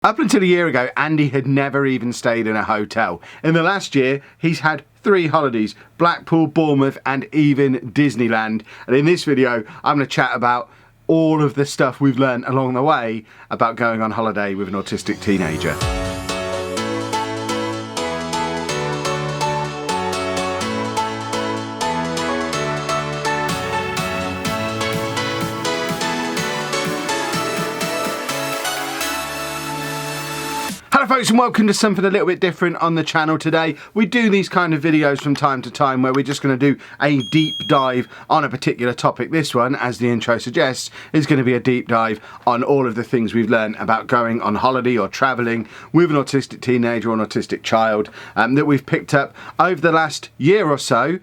Up until a year ago, Andy had never even stayed in a hotel. In the last year, he's had 3 holidays: Blackpool, Bournemouth, and even Disneyland. And in this video, I'm going to chat about all of the stuff we've learned along the way about going on holiday with an autistic teenager. Hello folks, and welcome to something a little bit different on the channel today. We do these kind of videos from time to time where we're just going to do a deep dive on a particular topic. This one, as the intro suggests, is going to be a deep dive on all of the things we've learned about going on holiday or travelling with an autistic teenager or an autistic child that we've picked up over the last year or so,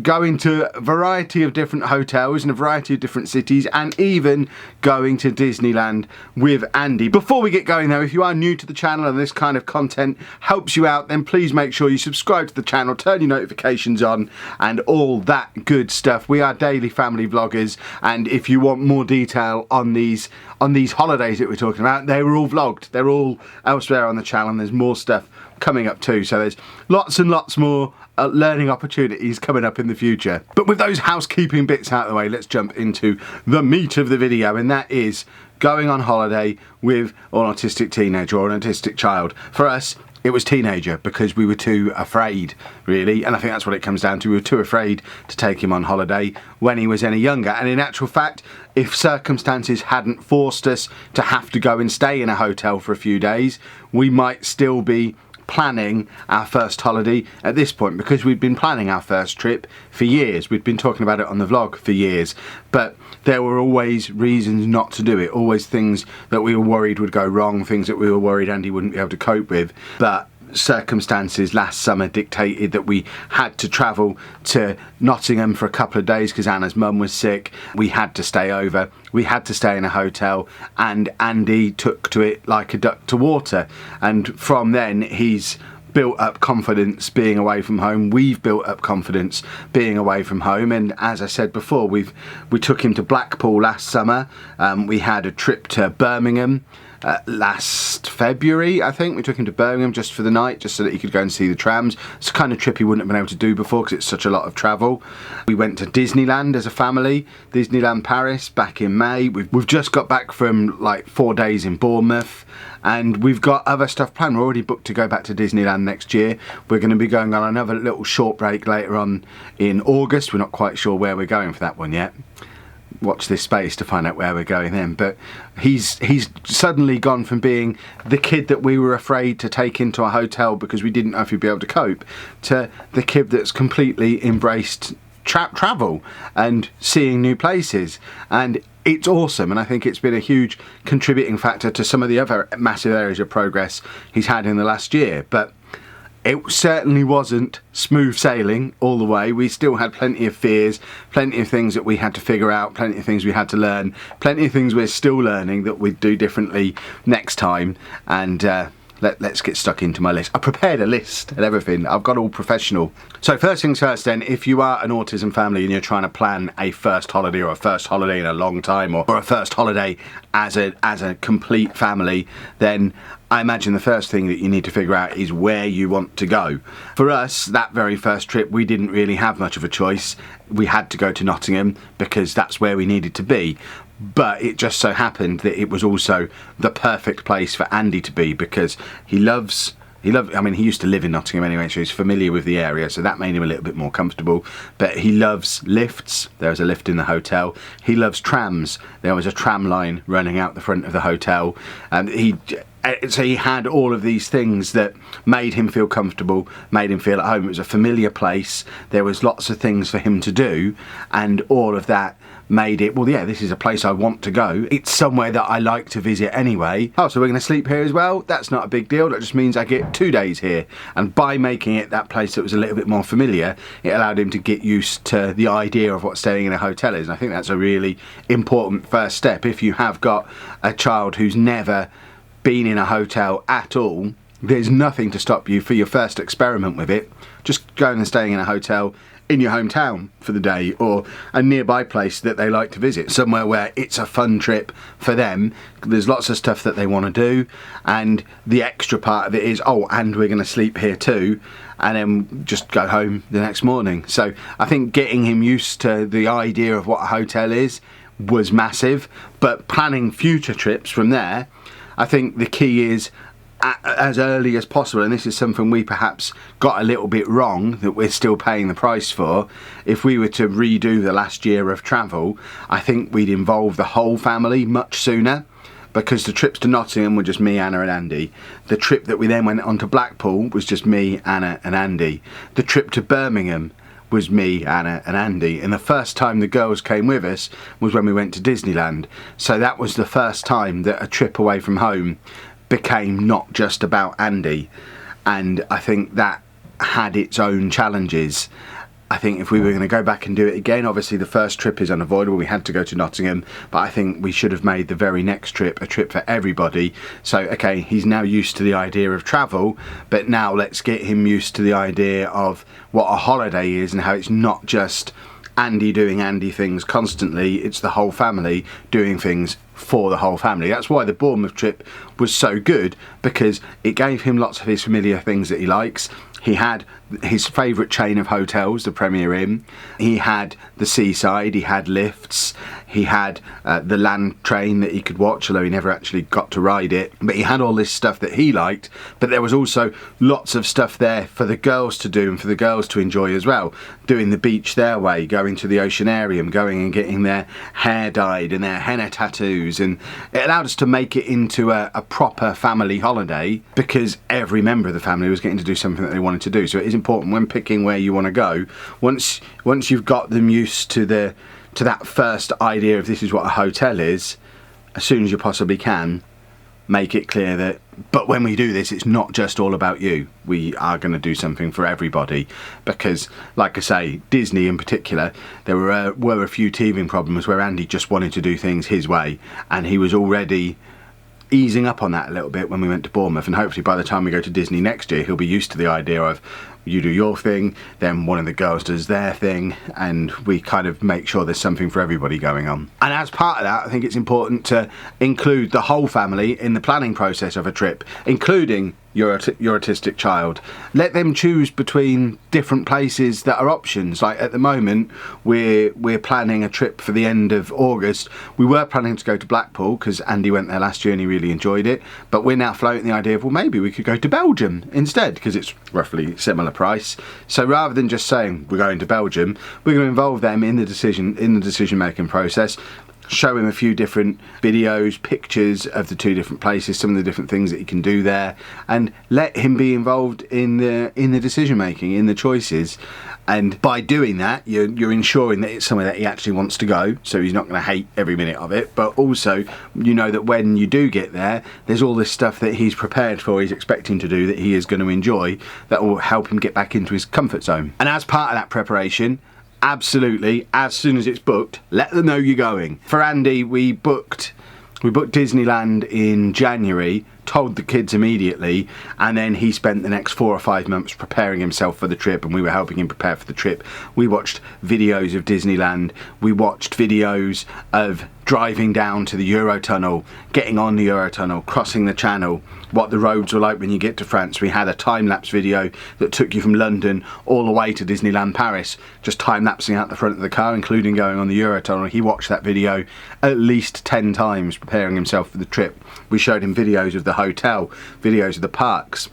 going to a variety of different hotels in a variety of different cities, and even going to Disneyland with Andy. Before we get going though, if you are new to the channel and this kind of content helps you out, then please make sure you subscribe to the channel, turn your notifications on, and all that good stuff. We are daily family vloggers, and if you want more detail on these holidays that we're talking about, they were all vlogged. They're all elsewhere on the channel, and there's more stuff coming up too. So there's lots and lots more learning opportunities coming up in the future. But with those housekeeping bits out of the way, let's jump into the meat of the video, and that is going on holiday with an autistic teenager or an autistic child. For us, it was teenager because we were too afraid, really, and I think that's what it comes down to. We were too afraid to take him on holiday when he was any younger. And in actual fact, if circumstances hadn't forced us to have to go and stay in a hotel for a few days, we might still be planning our first holiday at this point, because we'd been planning our first trip for years. We'd been talking about it on the vlog for years, but there were always reasons not to do it, always things that we were worried would go wrong, things that we were worried Andy wouldn't be able to cope with. But circumstances last summer dictated that we had to travel to Nottingham for a couple of days because Anna's mum was sick. We had to stay over, we had to stay in a hotel, and Andy took to it like a duck to water. And from then he's built up confidence being away from home. We've built up confidence being away from home, and as I said before, we took him to Blackpool last summer. We had a trip to Birmingham last February, I think. We took him to Birmingham just for the night, just so that he could go and see the trams. It's the kind of trip he wouldn't have been able to do before because it's such a lot of travel. We went to Disneyland as a family, Disneyland Paris, back in May. We've just got back from like 4 days in Bournemouth, and we've got other stuff planned. We're already booked to go back to Disneyland next year. We're going to be going on another little short break later on in August. We're not quite sure where we're going for that one yet. Watch this space to find out where we're going then. But he's suddenly gone from being the kid that we were afraid to take into a hotel because we didn't know if he'd be able to cope, to the kid that's completely embraced travel and seeing new places. And it's awesome, and I think it's been a huge contributing factor to some of the other massive areas of progress he's had in the last year. But it certainly wasn't smooth sailing all the way. We still had plenty of fears, plenty of things that we had to figure out, plenty of things we had to learn, plenty of things we're still learning that we'd do differently next time. And let's get stuck into my list. I prepared a list and everything. I've got all professional. So first things first then, if you are an autism family and you're trying to plan a first holiday, or a first holiday in a long time, or a first holiday as a complete family, then I imagine the first thing that you need to figure out is where you want to go. For us, that very first trip, we didn't really have much of a choice. We had to go to Nottingham because that's where we needed to be. But it just so happened that it was also the perfect place for Andy to be, because he used to live in Nottingham anyway, so he's familiar with the area, so that made him a little bit more comfortable. But he loves lifts. There was a lift in the hotel. He loves trams. There was a tram line running out the front of the hotel. So he had all of these things that made him feel comfortable, made him feel at home. It was a familiar place. There was lots of things for him to do, and all of that made it, well, yeah, this is a place I want to go. It's somewhere that I like to visit anyway. Oh, so we're going to sleep here as well? That's not a big deal. That just means I get 2 days here. And by making it that place that was a little bit more familiar, it allowed him to get used to the idea of what staying in a hotel is. And I think that's a really important first step. If you have got a child who's never been in a hotel at all, there's nothing to stop you for your first experiment with it. Just going and staying in a hotel in your hometown for the day, or a nearby place that they like to visit, somewhere where it's a fun trip for them. There's lots of stuff that they want to do, and the extra part of it is, oh, and we're going to sleep here too, and then just go home the next morning. So I think getting him used to the idea of what a hotel is was massive, but planning future trips from there, I think the key is as early as possible, and this is something we perhaps got a little bit wrong, that we're still paying the price for. If we were to redo the last year of travel, I think we'd involve the whole family much sooner, because the trips to Nottingham were just me, Anna and Andy. The trip that we then went on to Blackpool was just me, Anna and Andy. The trip to Birmingham was me, Anna and Andy, and the first time the girls came with us was when we went to Disneyland. So that was the first time that a trip away from home became not just about Andy, and I think that had its own challenges. I think if we were going to go back and do it again, obviously the first trip is unavoidable, we had to go to Nottingham, but I think we should have made the very next trip a trip for everybody. So okay, he's now used to the idea of travel, but now let's get him used to the idea of what a holiday is, and how it's not just Andy doing Andy things constantly, it's the whole family doing things for the whole family. That's why the Bournemouth trip was so good, because it gave him lots of his familiar things that he likes. He had his favourite chain of hotels, the Premier Inn. He had the seaside, he had lifts, he had the land train that he could watch, although he never actually got to ride it. But he had all this stuff that he liked, but there was also lots of stuff there for the girls to do and for the girls to enjoy as well. Doing the beach their way, going to the Oceanarium, going and getting their hair dyed and their henna tattoos. And it allowed us to make it into a proper family holiday, because every member of the family was getting to do something that they wanted to do. So it is important when picking where you want to go, once you've got them used to that first idea of this is what a hotel is, as soon as you possibly can, make it clear that, but when we do this, it's not just all about you. We are going to do something for everybody, because like I say, Disney in particular, there were a few teething problems where Andy just wanted to do things his way, and he was already easing up on that a little bit when we went to Bournemouth, and hopefully by the time we go to Disney next year, he'll be used to the idea of you do your thing, then one of the girls does their thing, and we kind of make sure there's something for everybody going on. And as part of that, I think it's important to include the whole family in the planning process of a trip, including your autistic child. Let them choose between different places that are options. Like at the moment, we're planning a trip for the end of August. We were planning to go to Blackpool because Andy went there last year and he really enjoyed it, but we're now floating the idea of, well, maybe we could go to Belgium instead, because it's roughly similar price. So rather than just saying we're going to Belgium, we're going to involve them in the decision making process, show him a few different videos, pictures of the two different places, some of the different things that he can do there, and let him be involved in the decision making, in the choices. And by doing that, you're ensuring that it's somewhere that he actually wants to go, so he's not going to hate every minute of it, but also you know that when you do get there, there's all this stuff that he's prepared for, he's expecting to do, that he is going to enjoy, that will help him get back into his comfort zone. And as part of that preparation, absolutely, as soon as it's booked, let them know you're going. For Andy, we booked Disneyland in January, told the kids immediately, and then he spent the next 4 or 5 months preparing himself for the trip, and we were helping him prepare for the trip. We watched videos of Disneyland, we watched videos of driving down to the Eurotunnel, getting on the Eurotunnel, crossing the Channel, what the roads were like when you get to France. We had a time-lapse video that took you from London all the way to Disneyland Paris, just time-lapsing out the front of the car, including going on the Eurotunnel. He watched that video at least 10 times preparing himself for the trip. We showed him videos of the hotel, videos of the parks.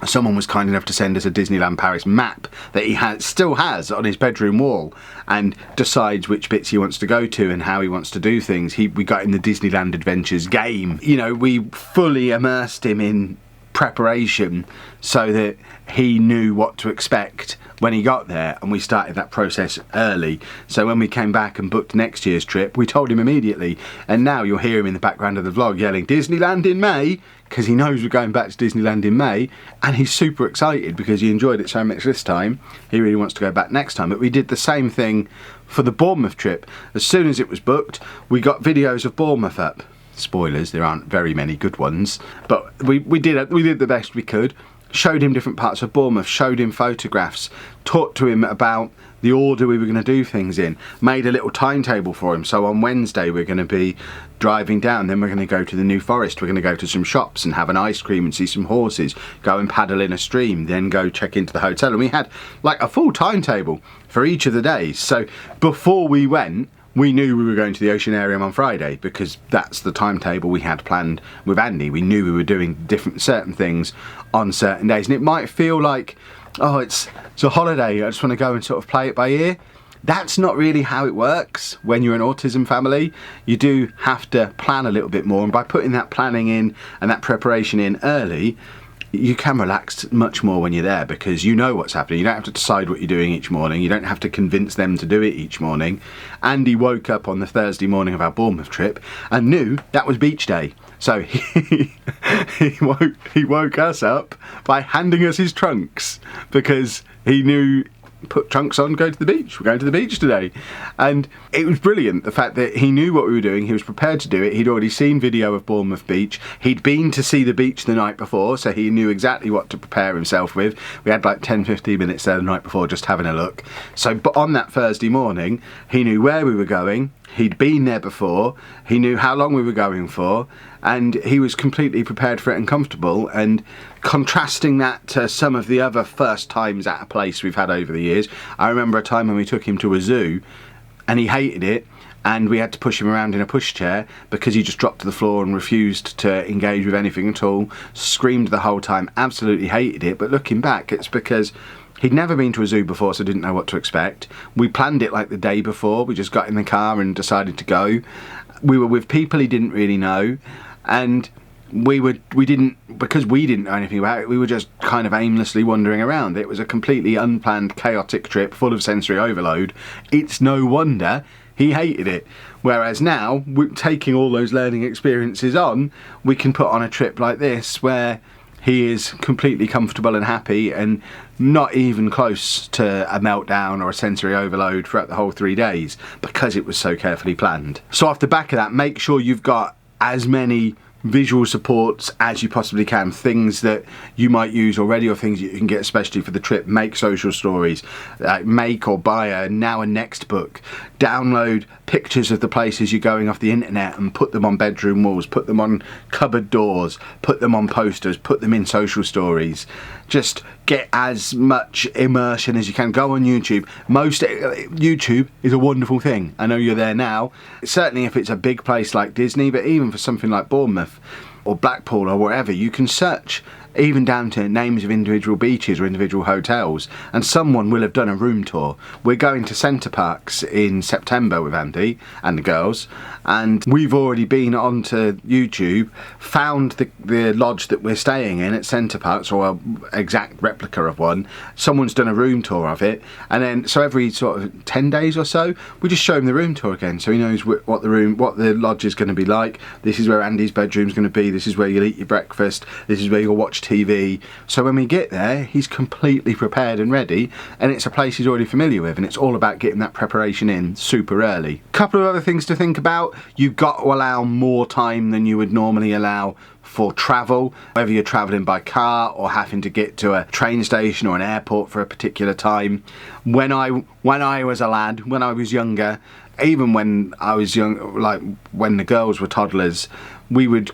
Someone was kind enough to send us a Disneyland Paris map that he still has on his bedroom wall, and decides which bits he wants to go to and how he wants to do things. We got him the Disneyland Adventures game. You know, we fully immersed him in preparation so that he knew what to expect when he got there, and we started that process early. So when we came back and booked next year's trip, we told him immediately, and now you'll hear him in the background of the vlog yelling Disneyland in May, because he knows we're going back to Disneyland in May, and he's super excited because he enjoyed it so much this time. He really wants to go back next time. But we did the same thing for the Bournemouth trip. As soon as it was booked, we got videos of Bournemouth up. Spoilers, there aren't very many good ones, but we did the best we could. Showed him different parts of Bournemouth, showed him photographs, talked to him about the order we were going to do things in, made a little timetable for him. So on Wednesday we're going to be driving down, then we're going to go to the New Forest, we're going to go to some shops and have an ice cream and see some horses, go and paddle in a stream, then go check into the hotel. And we had like a full timetable for each of the days. So before we went, we knew we were going to the Oceanarium on Friday because that's the timetable we had planned with Andy. We knew we were doing certain things on certain days. And it might feel like, oh, it's a holiday, I just want to go and sort of play it by ear. That's not really how it works when you're an autism family. You do have to plan a little bit more, and by putting that planning in and that preparation in early, you can relax much more when you're there because you know what's happening. You don't have to decide what you're doing each morning. You don't have to convince them to do it each morning. Andy woke up on the Thursday morning of our Bournemouth trip and knew that was beach day. So he woke us up by handing us his trunks because he knew, put trunks on, go to the beach. We're going to the beach today. And it was brilliant, the fact that he knew what we were doing, he was prepared to do it. He'd already seen video of Bournemouth Beach. He'd been to see the beach the night before, so he knew exactly what to prepare himself with. We had like 10-15 minutes there the night before just having a look. So but on that Thursday morning, he knew where we were going. He'd been there before, he knew how long we were going for, and he was completely prepared for it and comfortable. And contrasting that to some of the other first times at a place we've had over the years, I remember a time when we took him to a zoo and he hated it, and we had to push him around in a pushchair because he just dropped to the floor and refused to engage with anything at all, screamed the whole time, absolutely hated it. But looking back, it's because he'd never been to a zoo before, so didn't know what to expect. We planned it like the day before. We just got in the car and decided to go. We were with people he didn't really know, and because we didn't know anything about it, we were just kind of aimlessly wandering around. It was a completely unplanned, chaotic trip full of sensory overload. It's no wonder he hated it. Whereas now, taking all those learning experiences on, we can put on a trip like this where he is completely comfortable and happy and not even close to a meltdown or a sensory overload throughout the whole 3 days because it was so carefully planned. So off the back of that, make sure you've got as many visual supports as you possibly can, things that you might use already or things you can get especially for the trip. Make social stories, make or buy a now and next book, download pictures of the places you're going off the internet and put them on bedroom walls, put them on cupboard doors, put them on posters, put them in social stories. Just get as much immersion as you can. Go on YouTube. YouTube is a wonderful thing. I know you're there now. Certainly if it's a big place like Disney, but even for something like Bournemouth or Blackpool or wherever, you can search even down to names of individual beaches or individual hotels, and someone will have done a room tour. We're going to Centre Parks in September with Andy and the girls, and we've already been onto YouTube, found the lodge that we're staying in at Centre Parks, or an exact replica of one. Someone's done a room tour of it, and then so every sort of 10 days or so we just show him the room tour again, so he knows what the lodge is going to be like. This is where Andy's bedroom's going to be, this is where you'll eat your breakfast, this is where you'll watch TV. So when we get there, he's completely prepared and ready, and it's a place he's already familiar with, and it's all about getting that preparation in super early. Couple of other things to think about. You've got to allow more time than you would normally allow for travel, whether you're travelling by car or having to get to a train station or an airport for a particular time. When I was a lad, when I was younger, even when I was young, like when the girls were toddlers, we would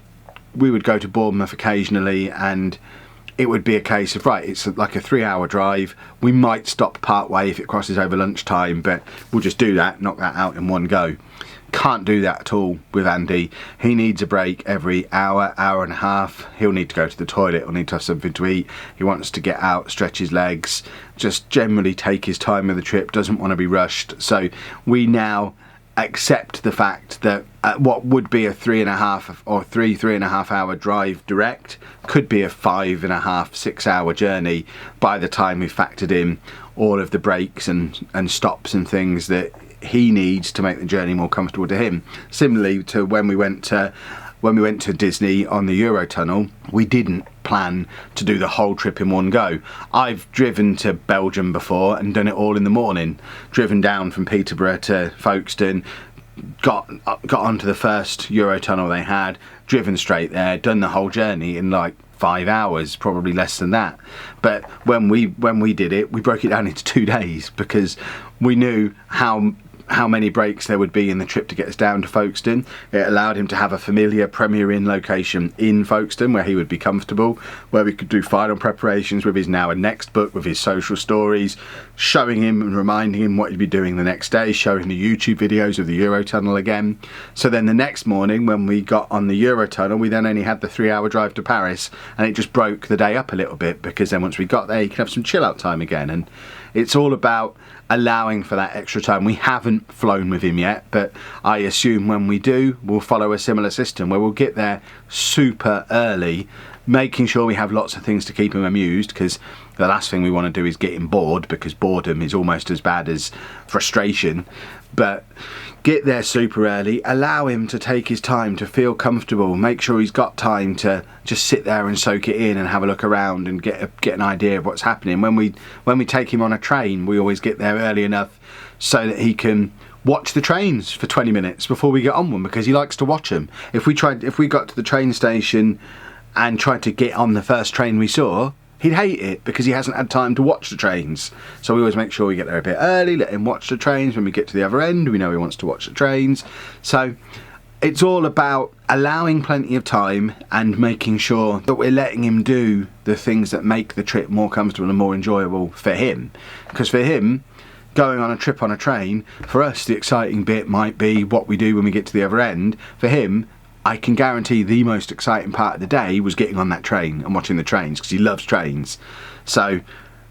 go to Bournemouth occasionally, and it would be a case of, right, it's like a 3-hour drive. We might stop part way if it crosses over lunchtime, but we'll just do that, knock that out in one go. Can't do that at all with Andy. He needs a break every hour, hour and a half. He'll need to go to the toilet, he'll need to have something to eat. He wants to get out, stretch his legs, just generally take his time with the trip, doesn't want to be rushed. So we now accept the fact that what would be a 3.5 hour drive direct could be a 5.5, 6 hour journey by the time we've factored in all of the breaks and stops and things that he needs to make the journey more comfortable to him. Similarly to when we went to Disney on the Eurotunnel, we didn't plan to do the whole trip in one go. I've driven to Belgium before and done it all in the morning. Driven down from Peterborough to Folkestone, got onto the first Eurotunnel they had, driven straight there, done the whole journey in like 5 hours, probably less than that. But when we did it, we broke it down into 2 days because we knew how many breaks there would be in the trip to get us down to Folkestone. It allowed him to have a familiar Premier Inn location in Folkestone where he would be comfortable, where we could do final preparations with his now and next book, with his social stories, showing him and reminding him what he'd be doing the next day, showing the YouTube videos of the Eurotunnel again. So then the next morning when we got on the Eurotunnel, we then only had the 3-hour drive to Paris, and it just broke the day up a little bit, because then once we got there you could have some chill out time again. And it's all about allowing for that extra time. We haven't flown with him yet, but I assume when we do, we'll follow a similar system where we'll get there super early, making sure we have lots of things to keep him amused, because the last thing we want to do is get him bored, because boredom is almost as bad as frustration. But get there super early, allow him to take his time to feel comfortable, make sure he's got time to just sit there and soak it in and have a look around and get an idea of what's happening. When we take him on a train, we always get there early enough so that he can watch the trains for 20 minutes before we get on one, because he likes to watch them. If we got to the train station and tried to get on the first train we saw, he'd hate it because he hasn't had time to watch the trains. So we always make sure we get there a bit early, let him watch the trains. When we get to the other end, we know he wants to watch the trains. So it's all about allowing plenty of time and making sure that we're letting him do the things that make the trip more comfortable and more enjoyable for him. Because for him, going on a trip on a train, for us the exciting bit might be what we do when we get to the other end. For him, I can guarantee the most exciting part of the day was getting on that train and watching the trains, because he loves trains. So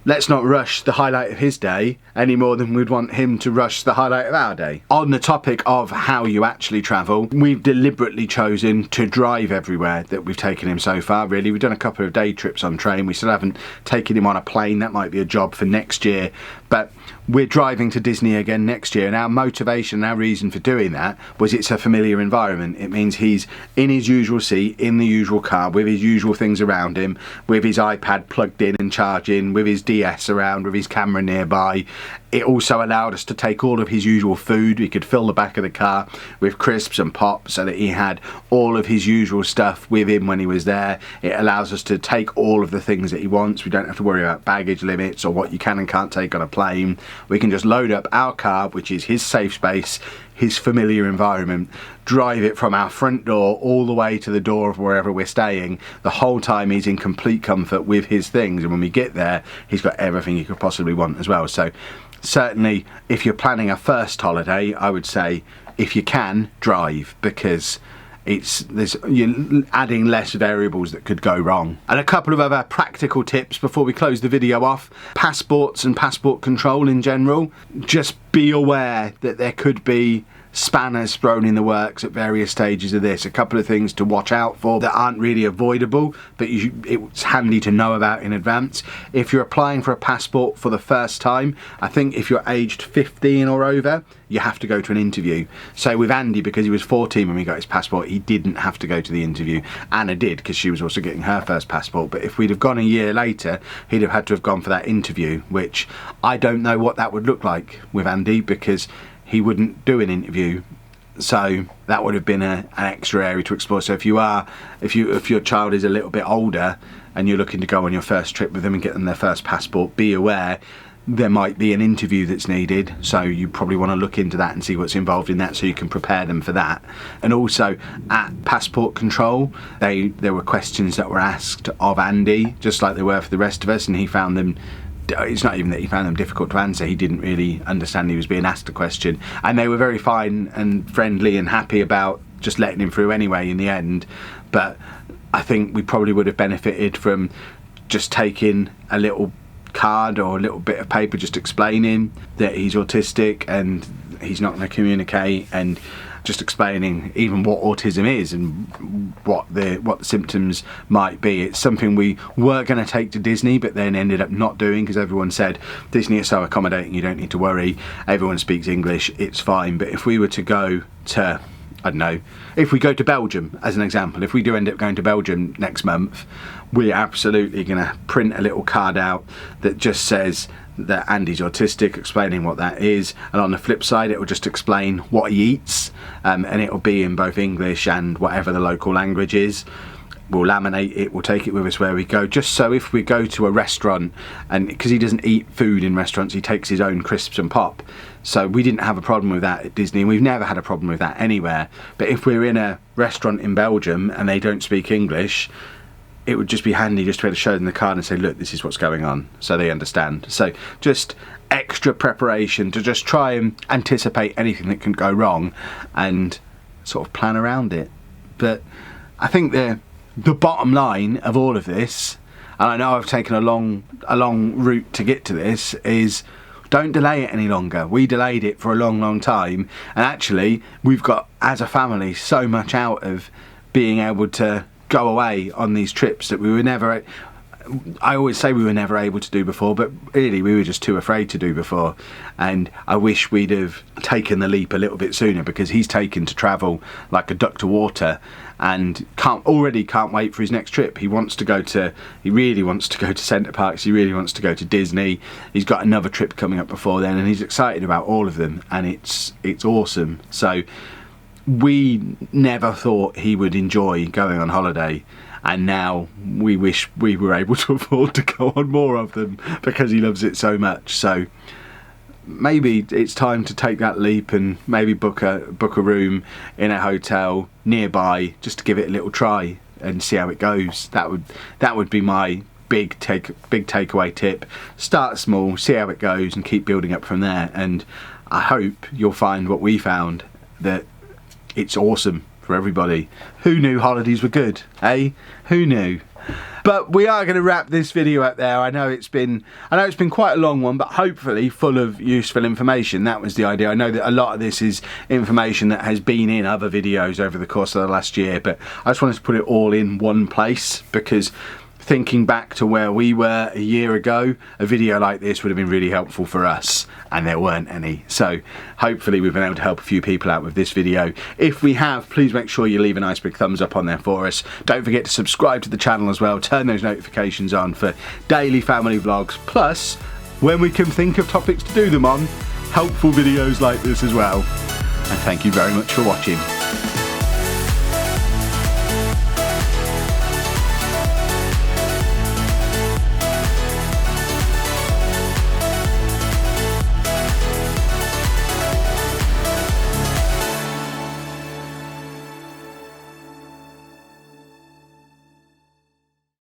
let's not rush the highlight of his day any more than we'd want him to rush the highlight of our day. On the topic of how you actually travel, we've deliberately chosen to drive everywhere that we've taken him so far, really. We've done a couple of day trips on train. We still haven't taken him on a plane. That might be a job for next year. But we're driving to Disney again next year, and our motivation, our reason for doing that was it's a familiar environment. It means he's in his usual seat, in the usual car, with his usual things around him, with his iPad plugged in and charging, with his DS around, with his camera nearby. It also allowed us to take all of his usual food. We could fill the back of the car with crisps and pop, so that he had all of his usual stuff with him when he was there. It allows us to take all of the things that he wants. We don't have to worry about baggage limits or what you can and can't take on a plane. We can just load up our car, which is his safe space, his familiar environment, drive it from our front door all the way to the door of wherever we're staying. The whole time he's in complete comfort with his things, and when we get there he's got everything he could possibly want as well. So certainly if you're planning a first holiday, I would say if you can, drive, because you're adding less variables that could go wrong. And a couple of other practical tips before we close the video off: passports and passport control in general. Just be aware that there could be spanners thrown in the works at various stages of this. A couple of things to watch out for that aren't really avoidable, but it's handy to know about in advance. If you're applying for a passport for the first time, I think if you're aged 15 or over, you have to go to an interview. So with Andy, because he was 14 when we got his passport, he didn't have to go to the interview. Anna did, because she was also getting her first passport. But if we'd have gone a year later, he'd have had to have gone for that interview, which I don't know what that would look like with Andy, because he wouldn't do an interview. So that would have been an extra area to explore. So if your child is a little bit older and you're looking to go on your first trip with them and get them their first passport, be aware there might be an interview that's needed. So you probably want to look into that and see what's involved in that, so you can prepare them for that. And also at passport control, there were questions that were asked of Andy, just like they were for the rest of us, and he found them, it's not even that he found them difficult to answer, he didn't really understand he was being asked a question, and they were very fine and friendly and happy about just letting him through anyway in the end. But I think we probably would have benefited from just taking a little card or a little bit of paper just explaining that he's autistic and he's not going to communicate, and just explaining even what autism is and what the symptoms might be. It's something we were going to take to Disney, but then ended up not doing, because everyone said Disney is so accommodating, you don't need to worry, everyone speaks English, it's fine. But if we were to go to I don't know, if we go to Belgium, as an example, if we do end up going to Belgium next month, we're absolutely going to print a little card out that just says that Andy's autistic, explaining what that is, and on the flip side it will just explain what he eats, and it will be in both English and whatever the local language is. We'll laminate it, we'll take it with us where we go, just so if we go to a restaurant, and because he doesn't eat food in restaurants, he takes his own crisps and pop, so we didn't have a problem with that at Disney, and we've never had a problem with that anywhere. But if we're in a restaurant in Belgium and they don't speak English, it would just be handy just to be able to show them the card and say, look, this is what's going on, so they understand. So just extra preparation to just try and anticipate anything that can go wrong and sort of plan around it. But I think the bottom line of all of this, and I know I've taken a long route to get to this, is don't delay it any longer. We delayed it for a long time, and actually we've got, as a family, so much out of being able to go away on these trips that we were never, I always say we were never able to do before, but really we were just too afraid to do before. And I wish we'd have taken the leap a little bit sooner, because he's taken to travel like a duck to water and can't wait for his next trip. He really wants to go to Centre Parks, he really wants to go to Disney. He's got another trip coming up before then, and he's excited about all of them, and it's awesome. So we never thought he would enjoy going on holiday, and now we wish we were able to afford to go on more of them because he loves it so much. So maybe it's time to take that leap and maybe book a room in a hotel nearby just to give it a little try and see how it goes. That would be my big takeaway tip. Start small, see how it goes, and keep building up from there. And I hope you'll find what we found, that it's awesome for everybody. Who knew holidays were good, eh? Who knew? But we are going to wrap this video up there. I know it's been quite a long one, but hopefully full of useful information. That was the idea. I know that a lot of this is information that has been in other videos over the course of the last year, but I just wanted to put it all in one place, because thinking back to where we were a year ago, a video like this would have been really helpful for us, and there weren't any. So hopefully we've been able to help a few people out with this video. If we have, please make sure you leave a nice big thumbs up on there for us. Don't forget to subscribe to the channel as well, turn those notifications on for daily family vlogs, plus when we can think of topics to do them on, helpful videos like this as well. And thank you very much for watching.